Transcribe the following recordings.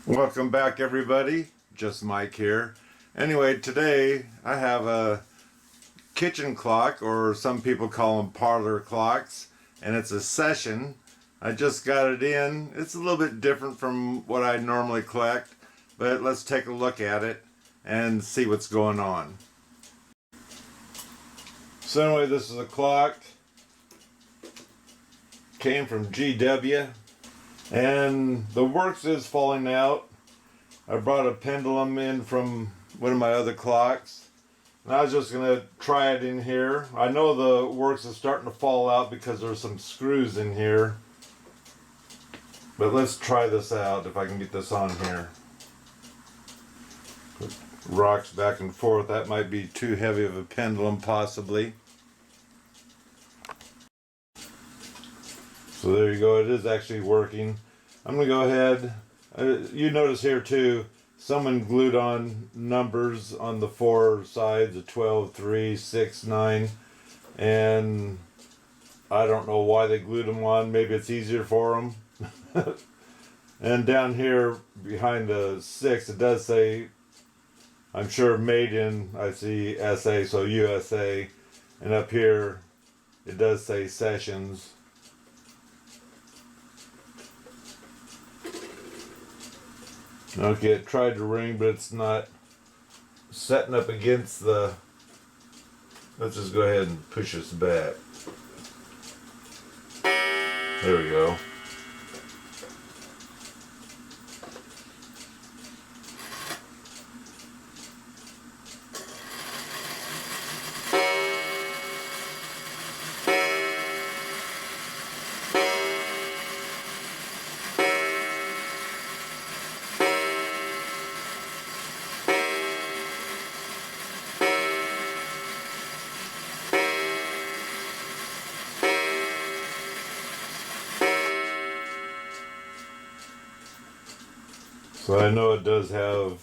Welcome back, everybody. Just Mike here. Anyway, today I have a kitchen clock, or some people call them parlor clocks, and it's a session. I just got it in. It's a little bit different from what I normally collect, but let's take a look at it and see what's going on. So anyway, this is a clock. Came from GW, and the works is falling out. I brought a pendulum in from one of my other clocks, and I was just going to try it in here. I know the works is starting to fall out because there's some screws in here, but let's try this out if I can get this on here. It rocks back and forth. That might be too heavy of a pendulum possibly. So there you go, it is actually working. I'm going to go ahead, you notice here too, someone glued on numbers on the four sides, a 12, 3, 6, 9, and I don't know why they glued them on, maybe it's easier for them. And down here behind the 6, it does say, I'm sure made in, I see SA, so USA, and up here it does say sessions. Okay, it tried to ring, but it's not setting up against the... Let's just go ahead and push this back. There we go. So I know it does have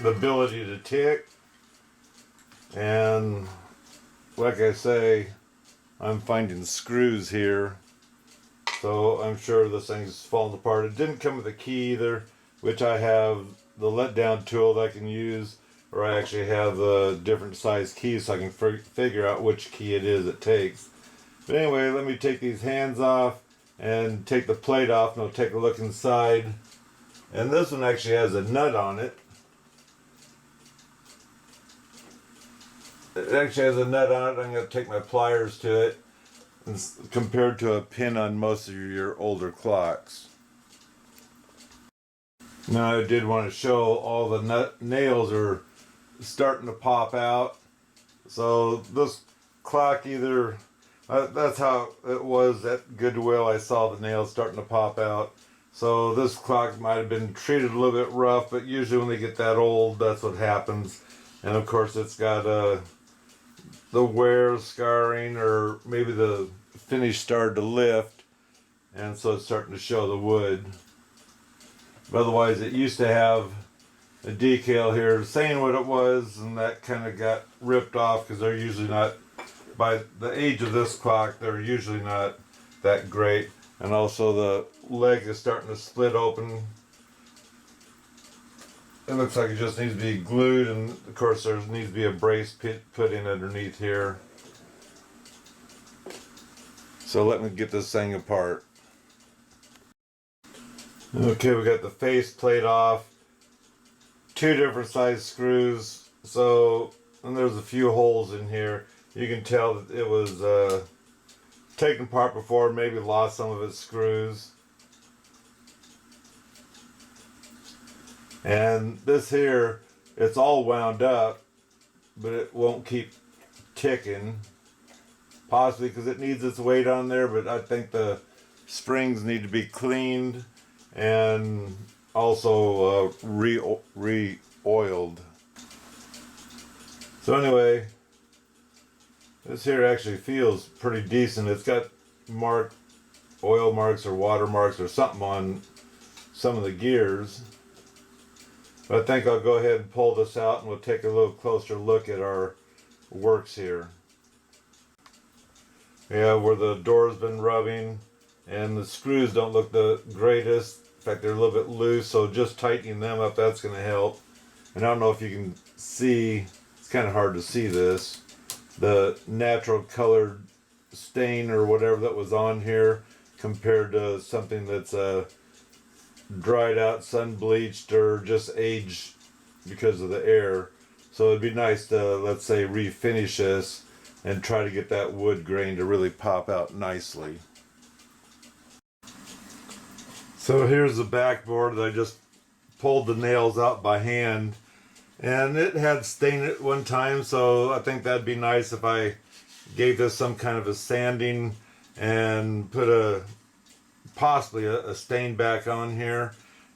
the ability to tick, and like I say, I'm finding screws here, so I'm sure this thing's falling apart. It didn't come with a key either, which I have the letdown tool that I can use, or I actually have the different size keys so I can figure out which key it is it takes. But anyway, let me take these hands off and take the plate off, and I'll take a look inside. And this one actually has a nut on it. It actually has a nut on it. I'm going to take my pliers to it, and compared to a pin on most of your older clocks. Now I did want to show all the nails are starting to pop out. So this clock either, that's how it was at Goodwill. I saw the nails starting to pop out. So this clock might have been treated a little bit rough, but usually when they get that old, that's what happens. And of course it's got the wear scarring, or maybe the finish started to lift, and so it's starting to show the wood. But otherwise it used to have a decal here saying what it was, and that kind of got ripped off because they're usually not, by the age of this clock, they're usually not that great. And also the leg is starting to split open. It looks like it just needs to be glued, and of course there needs to be a brace put in underneath here. So let me get this thing apart. Okay, we got the face plate off. Two different size screws. So, and there's a few holes in here. You can tell that it was taken apart before, maybe lost some of its screws. And this here, it's all wound up, but it won't keep ticking. Possibly because it needs its weight on there, but I think the springs need to be cleaned and also re-oiled. So anyway, this here actually feels pretty decent. It's got oil marks or water marks or something on some of the gears. But I think I'll go ahead and pull this out, and we'll take a little closer look at our works here. Yeah, where the door's been rubbing and the screws don't look the greatest. fact, they're a little bit loose, so just tightening them up, that's going to help. And I don't know if you can see, it's kind of hard to see this, the natural colored stain or whatever that was on here compared to something that's dried out, sun bleached, or just aged because of the air. So it'd be nice to, let's say, refinish this and try to get that wood grain to really pop out nicely. So here's the backboard that I just pulled the nails out by hand, and it had stain at one time, so I think that'd be nice if I gave this some kind of a sanding and put possibly a stain back on here.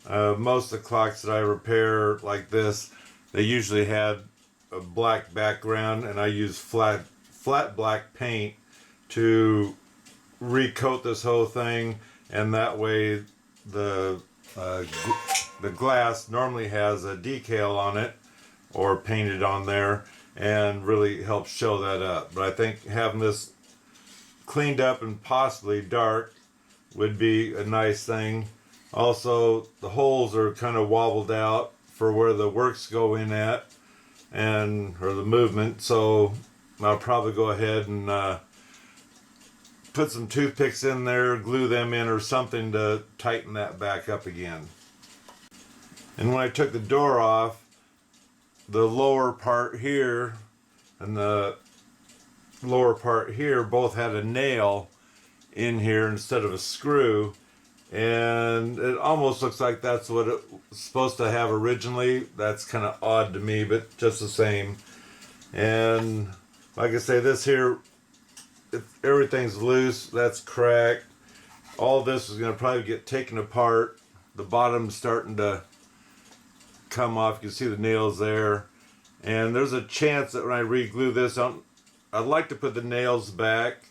Most of the clocks that I repair like this, they usually had a black background, and I use flat black paint to recoat this whole thing, and that way the glass normally has a decal on it or painted on there, and really helps show that up. But I think having this cleaned up and possibly dark would be a nice thing. Also, the holes are kind of wobbled out for where the works go in at, or the movement, so I'll probably go ahead and put some toothpicks in there, glue them in or something to tighten that back up again. And when I took the door off, the lower part here and the lower part here both had a nail in here instead of a screw, and it almost looks like that's what it was supposed to have originally. That's kind of odd to me, but just the same. And like I say, this here, if everything's loose, that's cracked. All this is going to probably get taken apart. The bottom's starting to come off. You can see the nails there, and there's a chance that when I re-glue this on, I'd like to put the nails back,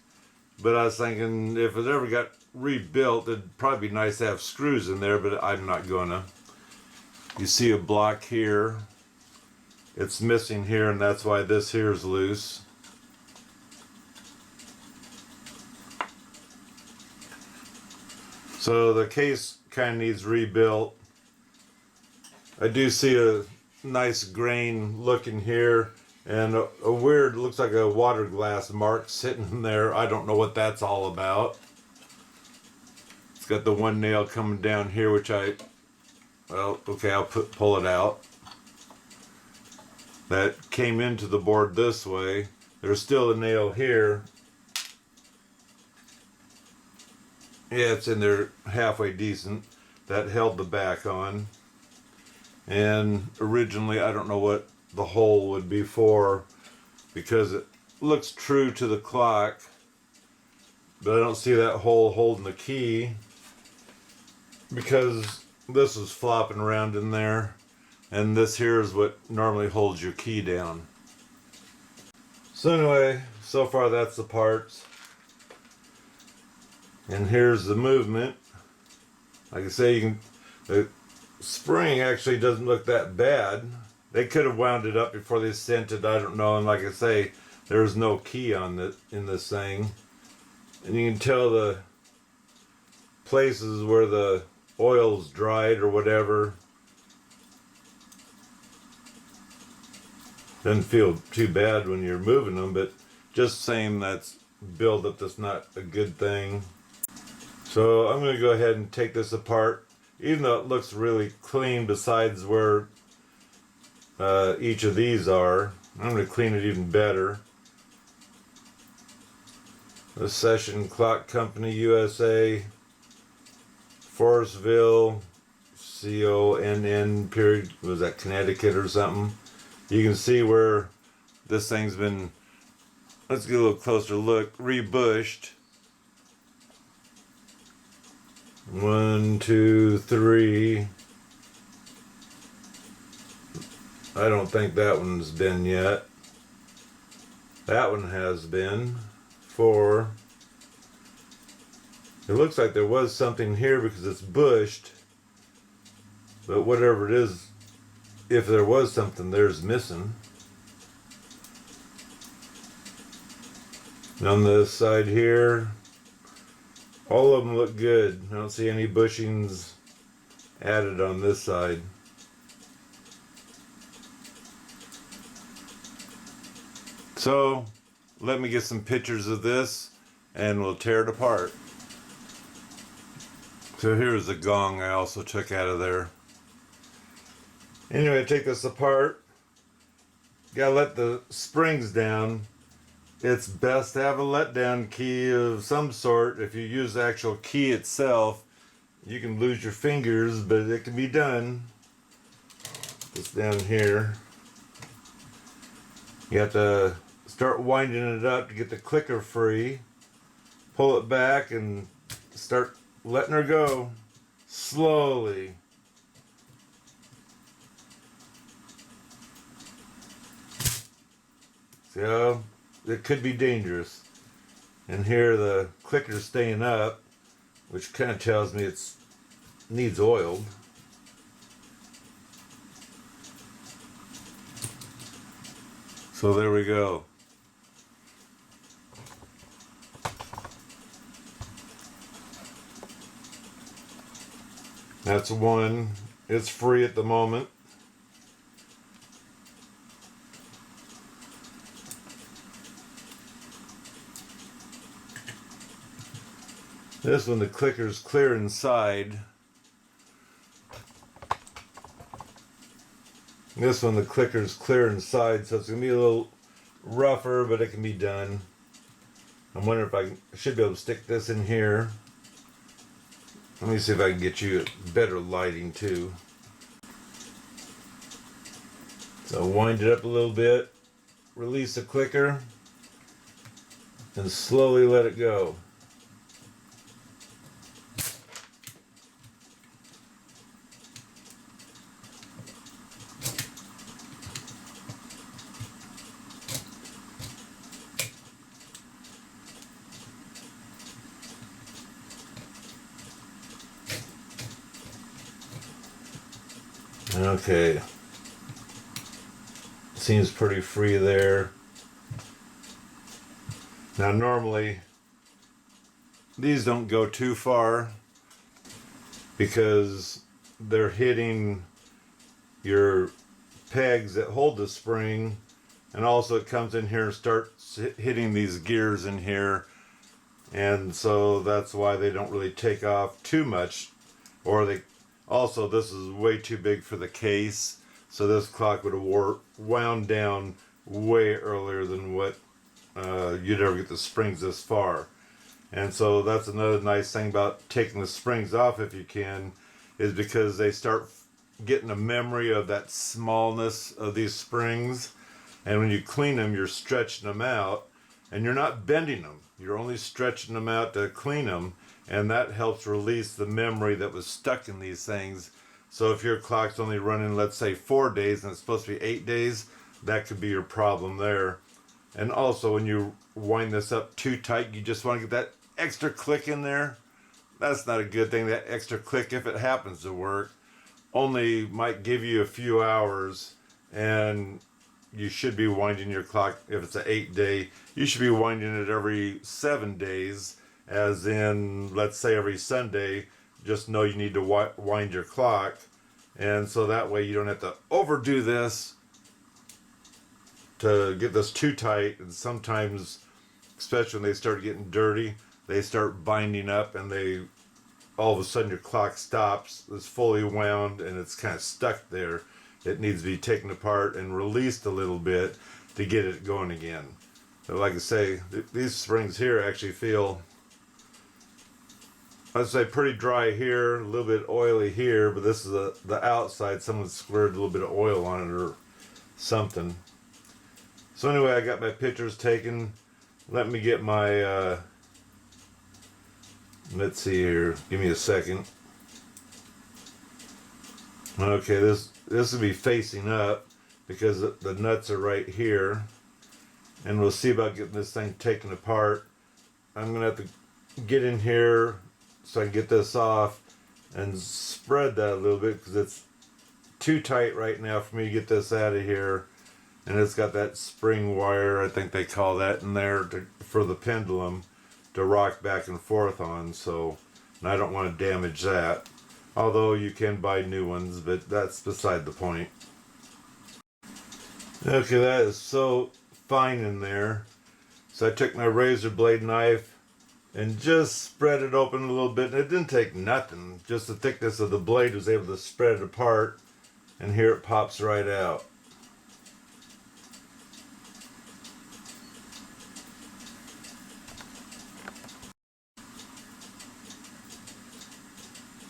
but I was thinking if it ever got rebuilt, it'd probably be nice to have screws in there, but I'm not gonna. You see a block here, it's missing here, and that's why this here is loose. So the case kind of needs rebuilt. I do see a nice grain look in here, and a weird, looks like a water glass mark sitting in there. I don't know what that's all about. It's got the one nail coming down here, which well, okay, I'll pull it out. That came into the board this way. There's still a nail here. Yeah, it's in there halfway decent. That held the back on. And originally, I don't know what the hole would be for, because it looks true to the clock, but I don't see that hole holding the key, because this is flopping around in there, and this here is what normally holds your key down. So anyway, so far that's the parts. And here's the movement. Like I say, the spring actually doesn't look that bad. They could have wound it up before they sent it, I don't know. And like I say, there's no key on in this thing. And you can tell the places where the oil's dried or whatever. Doesn't feel too bad when you're moving them, but just saying that's buildup, that's not a good thing. So I'm going to go ahead and take this apart, even though it looks really clean besides where each of these are. I'm going to clean it even better. The Session Clock Company USA, Forestville, CONN period, was that Connecticut or something? You can see where this thing's been, let's get a little closer look, rebushed. 1, 2, 3. I don't think that one's been yet. That one has been. 4. It looks like there was something here because it's bushed, but whatever it is, if there was something, there's missing. And on this side here, all of them look good. I don't see any bushings added on this side. So let me get some pictures of this and we'll tear it apart. So here's the gong I also took out of there. Anyway, take this apart. Gotta let the springs down. It's best to have a letdown key of some sort. If you use the actual key itself, you can lose your fingers, but it can be done. Just down here. You have to start winding it up to get the clicker free. Pull it back and start letting her go slowly. See how it could be dangerous. And here the clicker's staying up, which kind of tells me it needs oiled. So there we go. That's one. It's free at the moment. This one, the clicker's clear inside. This one, the clicker's clear inside, so it's going to be a little rougher, but it can be done. I'm wondering if I should be able to stick this in here. Let me see if I can get you better lighting too. So wind it up a little bit, release the clicker, and slowly let it go. Okay, seems pretty free there. Now normally these don't go too far because they're hitting your pegs that hold the spring, and also it comes in here and starts hitting these gears in here, and so that's why they don't really take off too much. Or they also, this is way too big for the case, so this clock would have wound down way earlier than what you'd ever get the springs this far. And so that's another nice thing about taking the springs off, if you can, is because they start getting a memory of that smallness of these springs, and when you clean them, you're stretching them out, and you're not bending them, you're only stretching them out to clean them. And that helps release the memory that was stuck in these things. So if your clock's only running, let's say 4 days, and it's supposed to be 8 days, that could be your problem there. And also when you wind this up too tight, you just want to get that extra click in there. That's not a good thing. That extra click, if it happens to work, only might give you a few hours, and you should be winding your clock, if it's an 8-day, you should be winding it every 7 days. As in, let's say every Sunday, just know you need to wind your clock. And so that way you don't have to overdo this to get this too tight. And sometimes, especially when they start getting dirty, they start binding up, and all of a sudden your clock stops, it's fully wound, and it's kind of stuck there. It needs to be taken apart and released a little bit to get it going again. But like I say, these springs here actually feel, I'd say, pretty dry here, a little bit oily here, but this is the outside. Someone squirted a little bit of oil on it or something. So anyway, I got my pictures taken. Let me get my, let's see here, give me a second. Okay, this will be facing up because the nuts are right here. And we'll see about getting this thing taken apart. I'm going to have to get in here so I can get this off and spread that a little bit, because it's too tight right now for me to get this out of here. And it's got that spring wire, I think they call that, in there for the pendulum to rock back and forth on. So, and I don't want to damage that. Although you can buy new ones, but that's beside the point. Okay, that is so fine in there. So I took my razor blade knife and just spread it open a little bit. And it didn't take nothing. Just the thickness of the blade was able to spread it apart. And here it pops right out.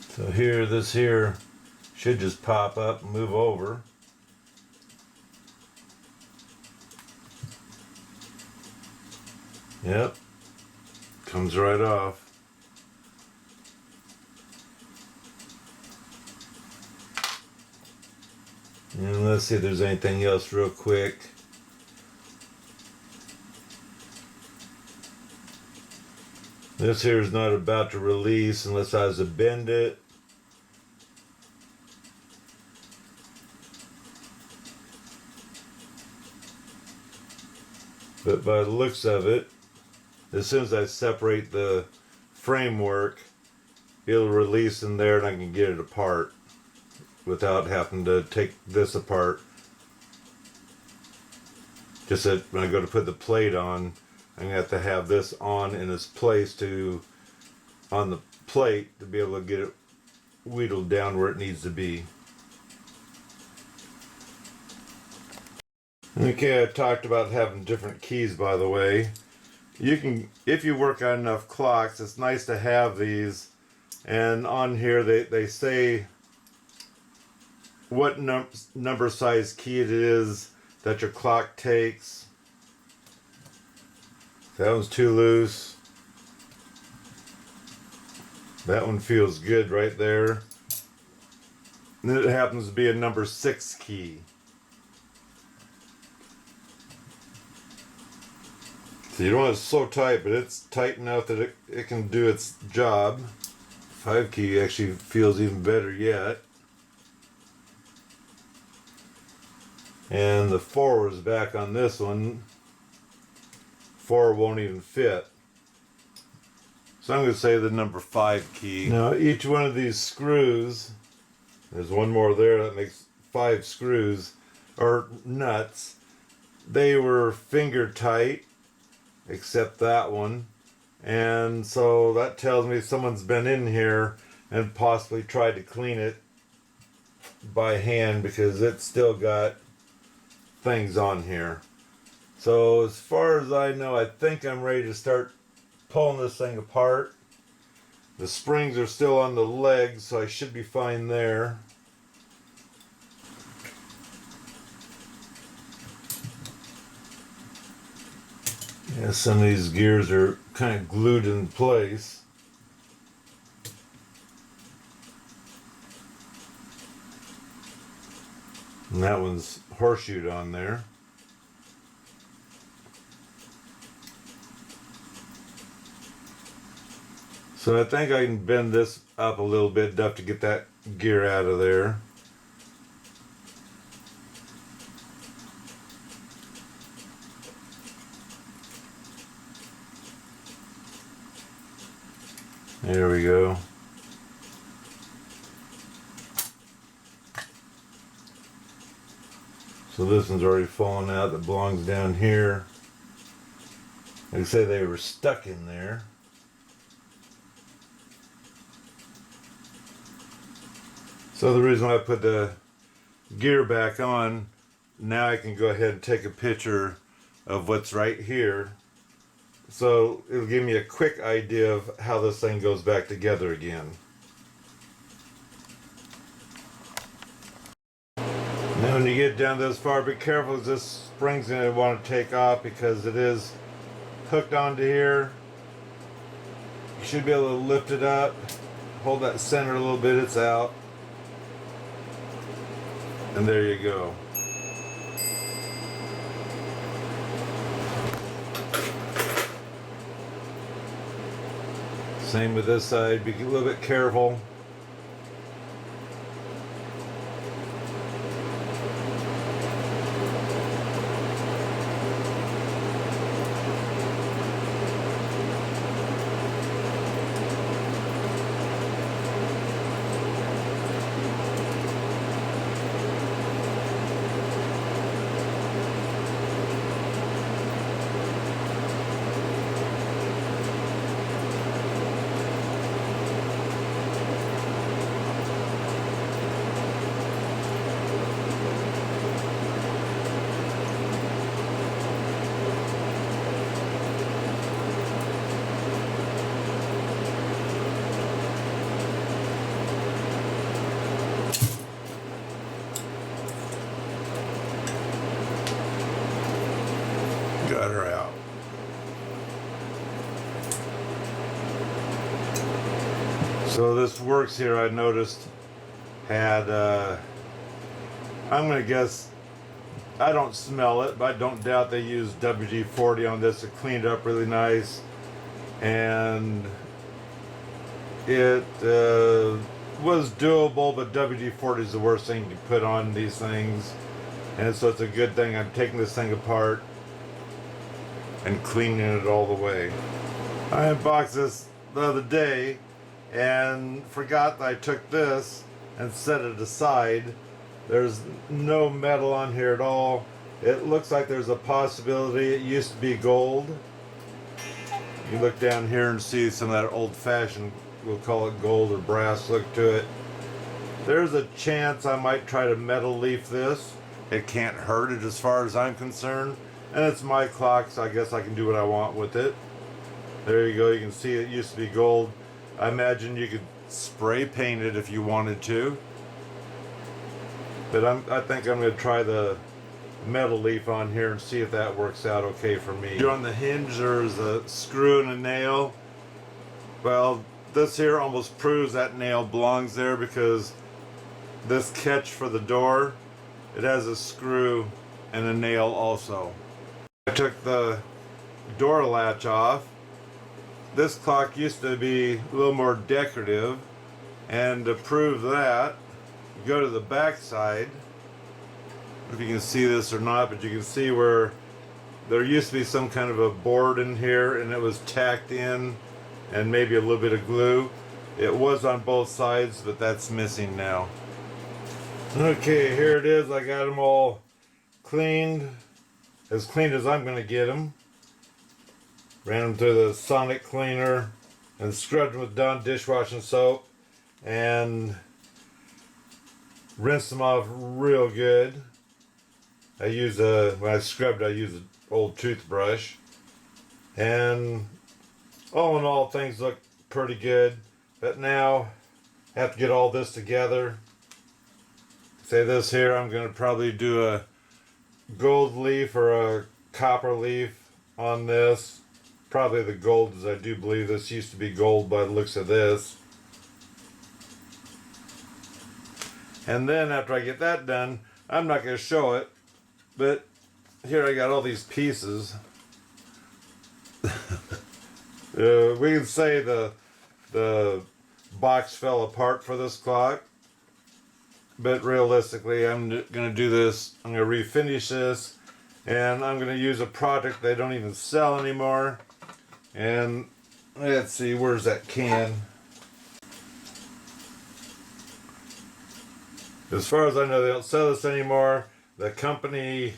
So here, this here should just pop up and move over. Yep, comes right off. And let's see if there's anything else real quick. This here is not about to release unless I was to bend it. But by the looks of it, as soon as I separate the framework, it'll release in there and I can get it apart without having to take this apart. Just that when I go to put the plate on, I'm going to have this on in its place on the plate to be able to get it wheedled down where it needs to be. Okay, I talked about having different keys, by the way. You can, if you work on enough clocks, it's nice to have these. And on here they say what number size key it is that your clock takes. That one's too loose. That one feels good right there. And it happens to be a number 6 key. So you don't want it so tight, but it's tight enough that it can do its job. 5 key actually feels even better yet. And the 4 is back on this one. 4 won't even fit. So I'm going to say the number 5 key. Now each one of these screws, there's one more there that makes 5 screws, or nuts. They were finger tight, except that one. And so that tells me someone's been in here and possibly tried to clean it by hand because it's still got things on here. So as far as I know, I think I'm ready to start pulling this thing apart. The springs are still on the legs, so I should be fine there. Yeah, some of these gears are kind of glued in place. And that one's horseshoed on there. So I think I can bend this up a little bit enough to get that gear out of there. There we go. So this one's already fallen out, that belongs down here. Like I say, they were stuck in there. So the reason why I put the gear back on, now I can go ahead and take a picture of what's right here. So it'll give me a quick idea of how this thing goes back together again. Now when you get down this far, be careful, as this spring's going to want to take off because it is hooked onto here. You should be able to lift it up, hold that center a little bit, it's out. And there you go. Same with this side, be a little bit careful. solder out. So this works here, I noticed, had, I'm going to guess, I don't smell it, but I don't doubt they used WD-40 on this to clean it up really nice. And it was doable, but WD-40 is the worst thing to put on these things. And so it's a good thing I'm taking this thing apart and cleaning it all the way. I unboxed this the other day and forgot that I took this and set it aside. There's no metal on here at all. It looks like there's a possibility it used to be gold. You look down here and see some of that old-fashioned, we'll call it gold or brass look to it. There's a chance I might try to metal leaf this. It can't hurt it as far as I'm concerned. And it's my clock, so I guess I can do what I want with it. There you go, you can see it used to be gold. I imagine you could spray paint it if you wanted to. But I think I'm going to try the metal leaf on here and see if that works out okay for me. On the hinge there's a screw and a nail. Well, this here almost proves that nail belongs there, because this catch for the door, it has a screw and a nail also. I took the door latch off. This clock used to be a little more decorative, and to prove that, you go to the back side. I don't know if you can see this or not, but you can see where there used to be some kind of a board in here and it was tacked in and maybe a little bit of glue. It was on both sides, but that's missing now. Okay, here it is. I got them all cleaned as I'm going to get them. Ran them through the sonic cleaner and scrubbed them with Dawn dishwashing soap and rinsed them off real good. I use when I scrubbed, I use an old toothbrush, and all in all things look pretty good. But now I have to get all this together. Say this here, I'm going to probably do a gold leaf or a copper leaf on this. Probably the gold, as I do believe this used to be gold by the looks of this. And then after I get that done, I'm not going to show it, but here I got all these pieces. We can say the box fell apart for this clock, but realistically I'm going to do this. I'm going to refinish this, and I'm going to use a product they don't even sell anymore. And let's see, where's that can? As far as I know, they don't sell this anymore. The company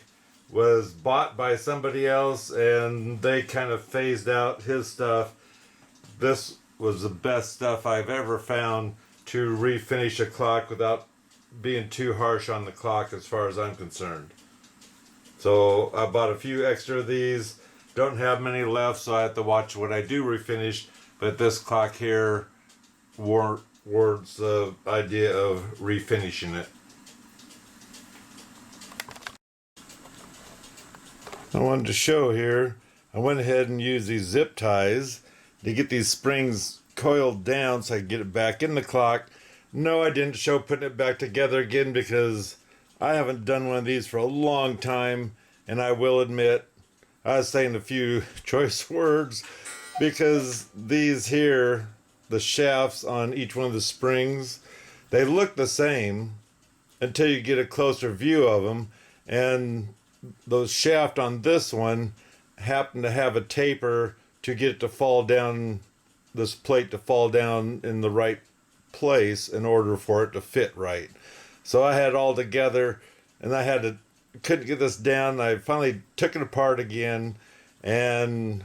was bought by somebody else and they kind of phased out his stuff. This was the best stuff I've ever found to refinish a clock without being too harsh on the clock as far as I'm concerned. So I bought a few extra of these. Don't have many left, so I have to watch what I do refinish. But this clock here warrants the idea of refinishing it. I wanted to show here, I went ahead and used these zip ties to get these springs coiled down so I could get it back in the clock. No, I didn't show putting it back together again because I haven't done one of these for a long time, and I will admit I was saying a few choice words because these here, the shafts on each one of the springs, they look the same until you get a closer view of them, and the shaft on this one happened to have a taper to get it to fall down, this plate to fall down in the right place in order for it to fit right. So I had it all together and couldn't get this down. I finally took it apart again, and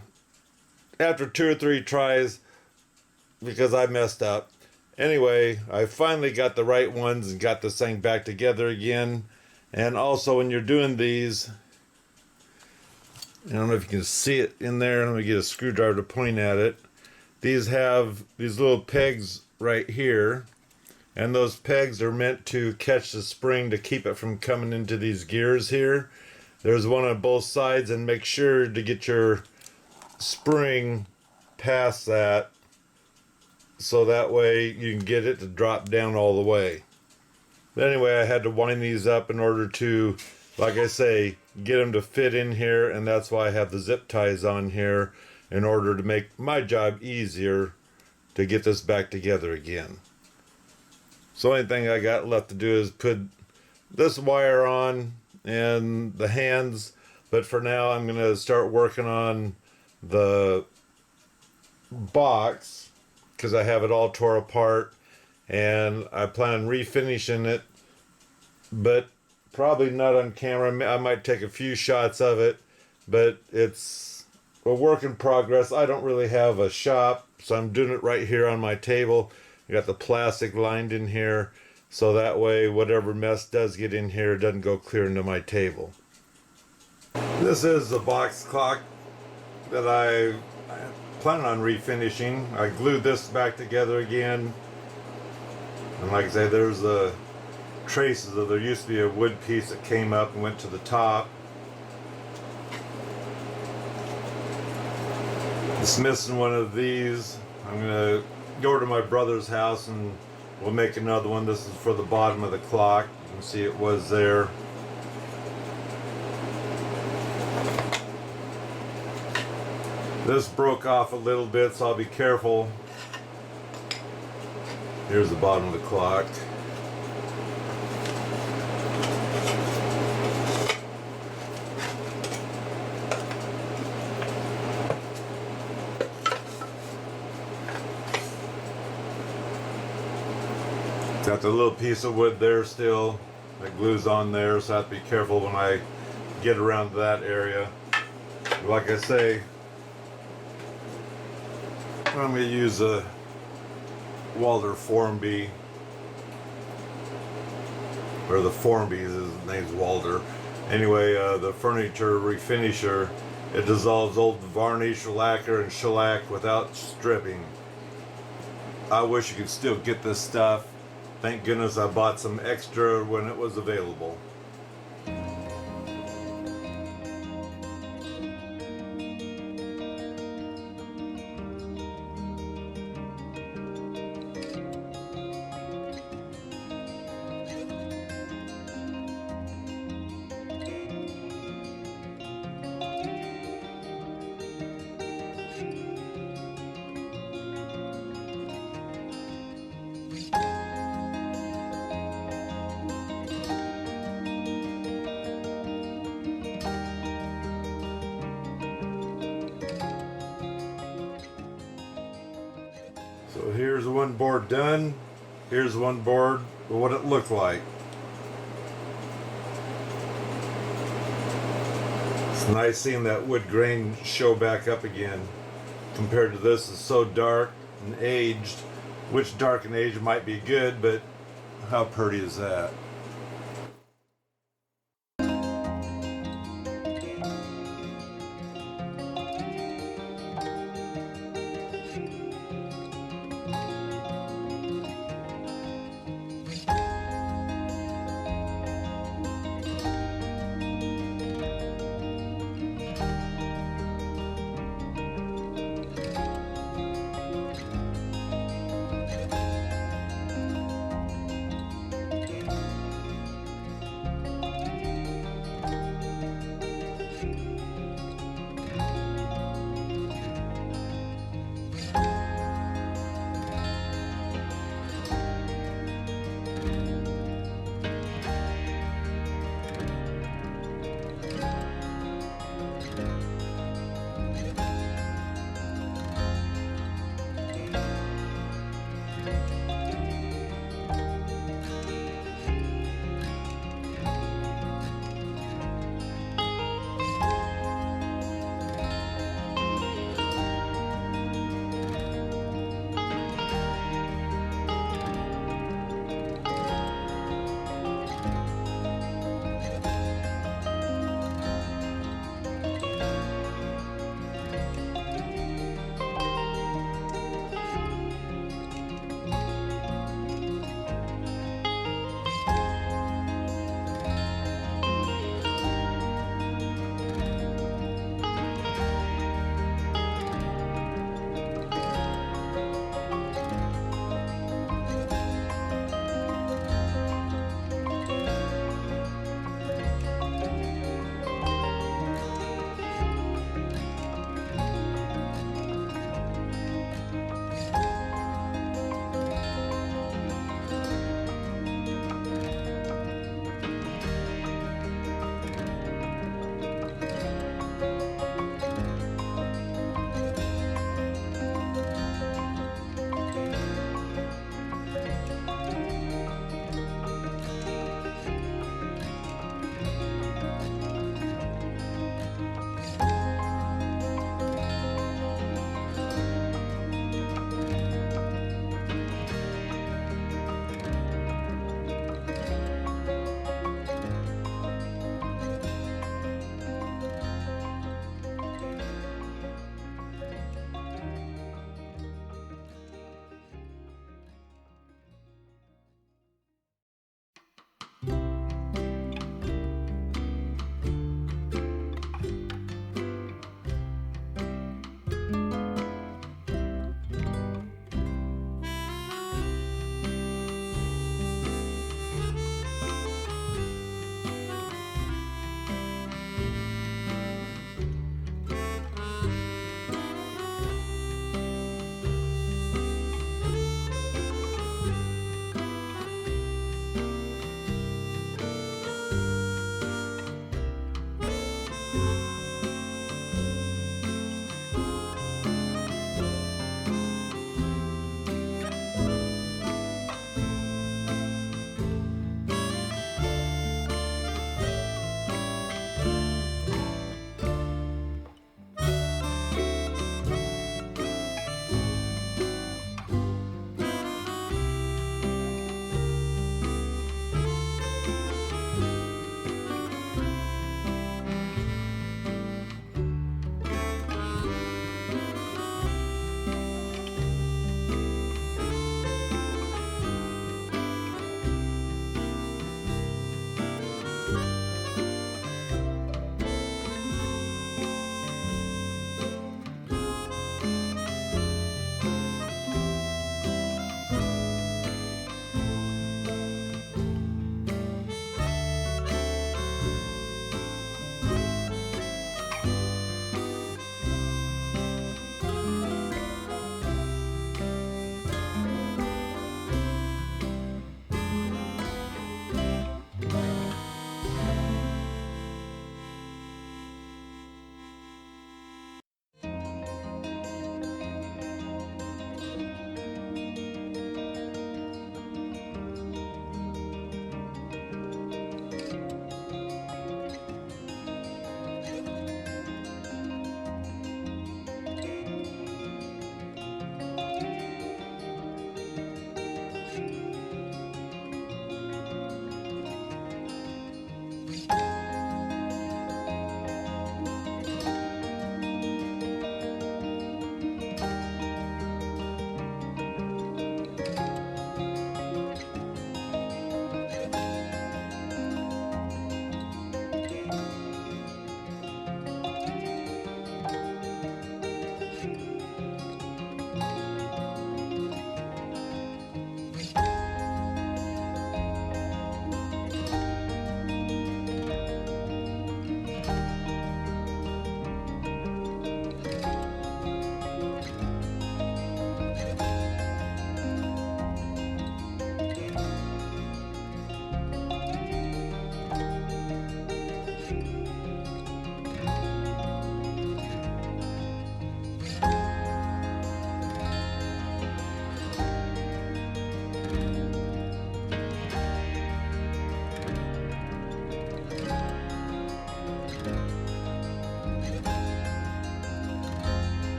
after 2 or 3 tries, because I messed up. Anyway, I finally got the right ones and got this thing back together again. And also when you're doing these, I don't know if you can see it in there. Let me get a screwdriver to point at it. These have these little pegs right here. And those pegs are meant to catch the spring to keep it from coming into these gears here. there's one on both sides, and make sure to get your spring past that so that way you can get it to drop down all the way. But anyway, I had to wind these up in order to, like I say, get them to fit in here, and that's why I have the zip ties on here in order to make my job easier to get this back together again. So only thing I got left to do is put this wire on and the hands, but for now I'm going to start working on the box because I have it all tore apart, and I plan on refinishing it, but probably not on camera. I might take a few shots of it, but it's a work in progress. I don't really have a shop, so I'm doing it right here on my table. I got the plastic lined in here, so that way whatever mess does get in here doesn't go clear into my table. This is the box clock that I plan on refinishing. I glued this back together again, and like I say, there's the traces of, there used to be a wood piece that came up and went to the top. It's missing one of these. I'm gonna go over to my brother's house and we'll make another one. This is for the bottom of the clock. You can see it was there. This broke off a little bit, so I'll be careful. Here's the bottom of the clock. Got the little piece of wood there still that glues on there, so I have to be careful when I get around to that area. Like I say, I'm going to use a Walter Formby, or the Formby's, his name's Walter. Anyway, the furniture refinisher. It dissolves old varnish, lacquer, and shellac without stripping. I wish you could still get this stuff. Thank goodness I bought some extra when it was available. So here's one board done. Here's one board with what it looked like. It's nice seeing that wood grain show back up again. Compared to this, it's so dark and aged. Which dark and aged might be good, but how pretty is that?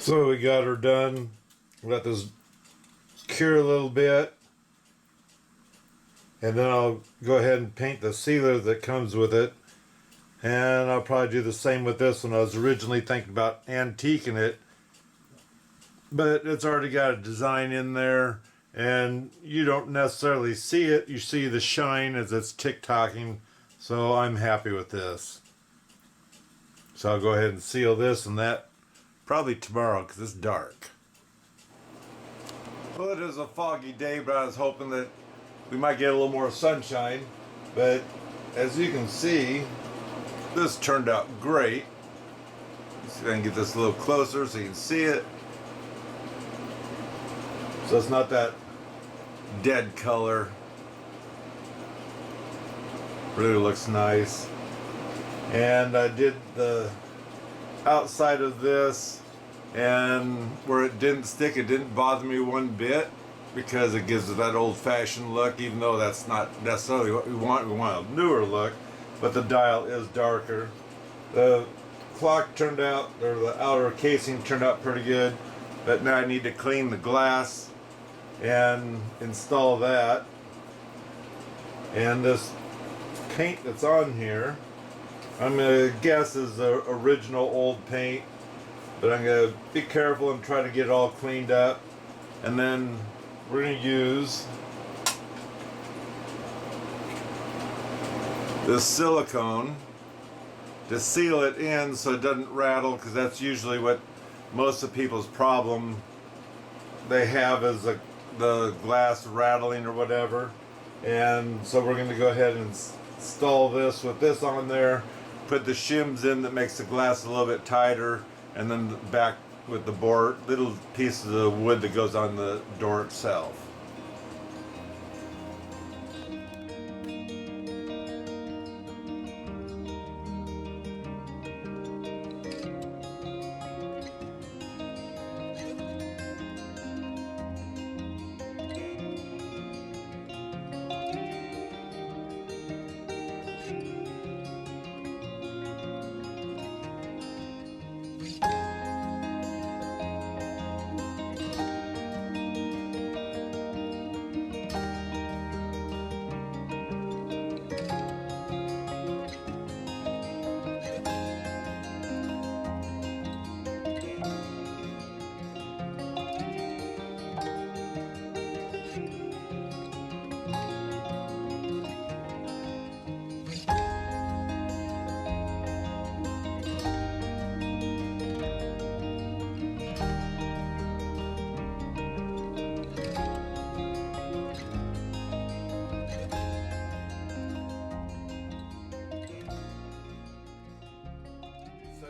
So we got her done. Let this cure a little bit. And then I'll go ahead and paint the sealer that comes with it. And I'll probably do the same with this one. I was originally thinking about antiquing it, but it's already got a design in there, and you don't necessarily see it. You see the shine as it's tick-tocking, so I'm happy with this. So I'll go ahead and seal this and that probably tomorrow because it's dark. Well, it is a foggy day, but I was hoping that we might get a little more sunshine. But as you can see, this turned out great. See if I can get this a little closer so you can see it. So it's not that dead color. Really looks nice. And I did the outside of this, and where it didn't stick, it didn't bother me one bit because it gives it that old-fashioned look, even though that's not necessarily what we want. We want a newer look, but the dial is darker. The clock turned out, or the outer casing turned out pretty good, but now I need to clean the glass and install that. And this paint that's on here, I'm gonna guess is the original old paint, but I'm gonna be careful and try to get it all cleaned up. And then we're gonna use this silicone to seal it in so it doesn't rattle, because that's usually what most of people's problem they have, is the glass rattling or whatever. And so we're going to go ahead and install this with this on there, put the shims in that makes the glass a little bit tighter, and then back with the board, little pieces of wood that goes on the door itself.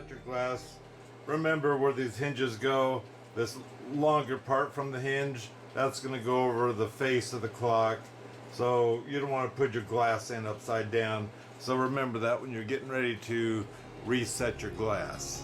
Your glass, remember where these hinges go. This longer part from the hinge, that's going to go over the face of the clock, so you don't want to put your glass in upside down. So remember that when you're getting ready to reset your glass.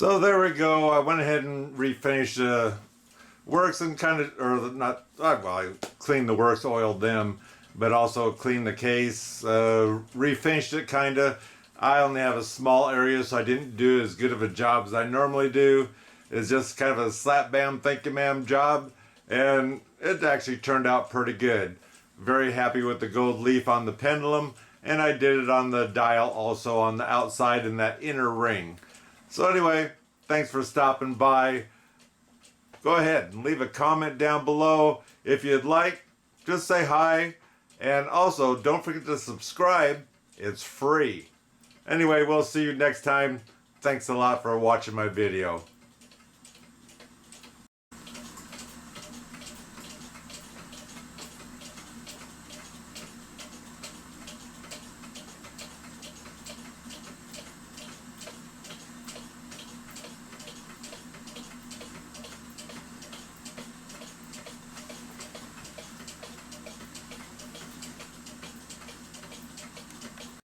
So there we go. I went ahead and refinished the works and kind of, or not, well, I cleaned the works, oiled them, but also cleaned the case, refinished it kind of. I only have a small area, so I didn't do as good of a job as I normally do. It's just kind of a slap bam, thank you ma'am job, and it actually turned out pretty good. Very happy with the gold leaf on the pendulum, and I did it on the dial also on the outside in that inner ring. So anyway, thanks for stopping by. Go ahead and leave a comment down below. If you'd like, just say hi. And also, don't forget to subscribe. It's free. Anyway, we'll see you next time. Thanks a lot for watching my video.